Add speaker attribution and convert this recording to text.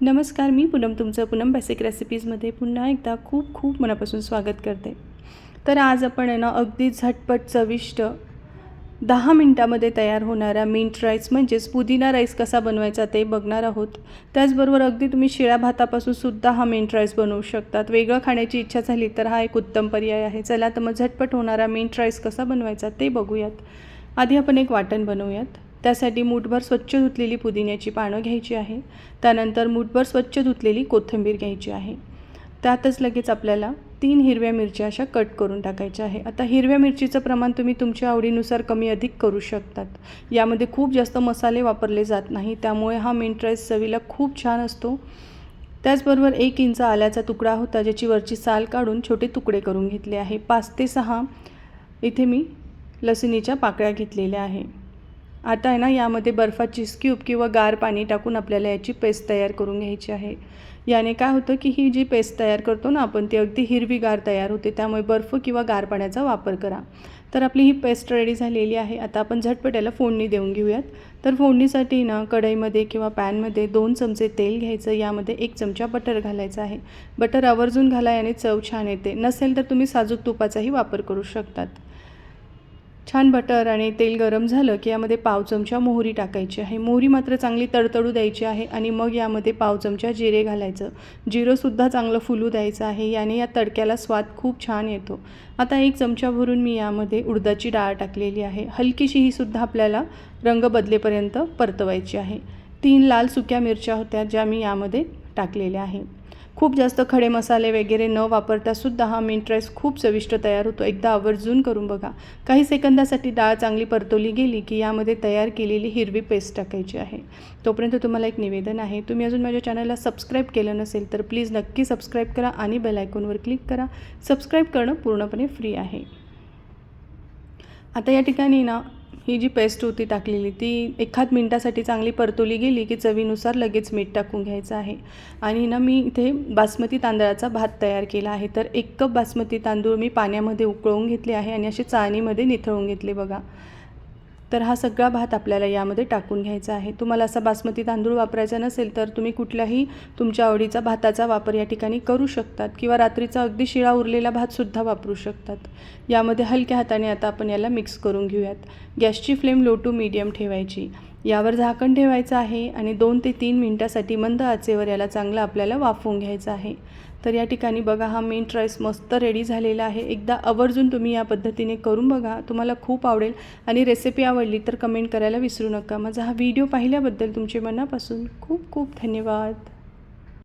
Speaker 1: नमस्कार, मी पूनम तुमचं पूनम बेसिक रेसिपीजमध्ये पुन्हा एकदा खूप खूप मनापासून स्वागत करते। तर आज आपण आहे ना अगदी झटपट चविष्ट 10 मिनिटामध्ये तयार होणारा मिंट राईस म्हणजेच पुदिना राईस कसा बनवायचा ते बघणार आहोत। त्याचबरोबर अगदी तुम्ही शिळ्या भातापासून सुद्धा हा मिंट राईस बनवू शकतात। वेगळं खाण्याची इच्छा झाली तर हा एक उत्तम पर्याय आहे। चला तर मग झटपट होणारा मिंट राईस कसा बनवायचा ते बघूयात। आधी आपण एक वाटण बनवूयात। त्यासाठी मूठभर स्वच्छ धुतलेली पुदिन्याची पानं घ्यायची आहे। त्यानंतर मूठभर स्वच्छ धुतलेली कोथिंबीर घ्यायची आहे। त्यातच लगेच आपल्याला 3 हिरव्या मिरच्या अशा कट करून टाकायच्या आहे। आता हिरव्या मिरचीचं प्रमाण तुम्ही तुमच्या आवडीनुसार कमी अधिक करू शकतात। यामध्ये खूप जास्त मसाले वापरले जात नाही, त्यामुळे हा मिंट राईस चवीला खूप छान असतो। त्याचबरोबर 1 इंच आल्याचा तुकडा होता, ज्याची वरची साल काढून छोटे तुकडे करून घेतले आहे। 5 ते 6 इथे मी लसणीच्या पाकळ्या घेतलेल्या आहे। आता आहे ना यामध्ये बर्फाची क्यूब किंवा गार पाणी टाकून आपल्याला याची पेस्ट तयार करून घ्यायची आहे। याने काय होतं की ही जी पेस्ट तयार करतो ना आपण ती अगदी हिरवीगार तयार होते, त्यामुळे बर्फ किंवा गार पाण्याचा वापर करा। तर आपली ही पेस्ट रेडी झालेली आहे। आता आपण झटपट याला फोडणी देऊन घेऊयात। तर फोडणीसाठी ना कढईमध्ये किंवा पॅनमध्ये 2 चमचे तेल घ्यायचं, यामध्ये 1 चमचा बटर घालायचा आहे। बटर आवर्जून घाला, याने चव छान येते। नसेल तर तुम्ही साजूक तुपाचाही वापर करू शकतात। छान बटर आणि तेल गरम झालं की यामध्ये पाव चमचा मोहरी टाकायची आहे। मोहरी मात्र चांगली तडतडू द्यायची आहे आणि मग यामध्ये पाव चमचा जिरे घालायचं। जिरंसुद्धा चांगलं फुलू द्यायचं आहे, याने या तडक्याला स्वाद खूप छान येतो। आता 1 चमचा भरून मी यामध्ये उडदाची डाळ टाकलेली आहे। हलकीशी ही सुद्धा आपल्याला रंग बदलेपर्यंत परतवायची आहे। 3 लाल सुक्या मिरच्या होत्या, ज्या मी यामध्ये टाकलेल्या आहे। खूप जास्त खडे मसाले वगैरे न वापरता सुद्धा हा मिंट राईस खूप चविष्ट तयार होतो। एकदा आवर्जून करून बघा। काही सेकंदासाठी डाळ चांगली परतवली गेली की यामध्ये तयार केलेली हिरवी पेस्ट टाकायची आहे। तोपर्यंत तुम्हाला एक निवेदन आहे, तुम्ही अजून माझ्या चॅनलला सबस्क्राईब केलं नसेल तर प्लीज नक्की सबस्क्राईब करा आणि बेल आयकॉनवर क्लिक करा। सबस्क्राईब करणं पूर्णपणे फ्री आहे। आता या ठिकाणी ना ही जी पेस्ट होती टाकलेली ती 1 मिनिटासाठी चांगली परतवली गेली की चवीनुसार लगेच मीठ टाकून घ्यायचं आहे। आणि ना मी इथे बासमती तांदळाचा भात तयार केला आहे। तर 1 कप बासमती तांदूळ मी पाण्यामध्ये उकळवून घेतले आहे आणि असे चाळणीमध्ये निथळून घेतले बघा। तर हा सगळा भात आपल्याला यामध्ये टाकून घ्यायचा आहे। तुम्हाला असा बासमती तांदूळ वापरायचा नसेल तर तुम्ही कुठल्याही तुमच्या आवडीचा भाताचा वापर या ठिकाणी करू शकतात किंवा रात्रीचा अगदी शिळा उरलेला भातसुद्धा वापरू शकतात। यामध्ये हलक्या हाताने आता आपण याला मिक्स करून घेऊयात। गॅसची फ्लेम लो टू मीडियम ठेवायची। यावर झाकण ठेवायचं आहे आणि 2 ते 3 मिनिटासाठी मंद आचेवर याला चांगलं आपल्याला वाफवून घ्यायचं आहे। तर या ठिकाणी बघा हा मिंट राईस मस्त रेडी झालेला आहे। एकदा आवर्जून तुम्ही या पद्धतीने करून बघा, तुम्हाला खूप आवडेल। आणि रेसिपी आवडली तर कमेंट करायला विसरू नका। माझा हा व्हिडिओ पाहिल्याबद्दल तुमचे मनापासून खूप खूप धन्यवाद।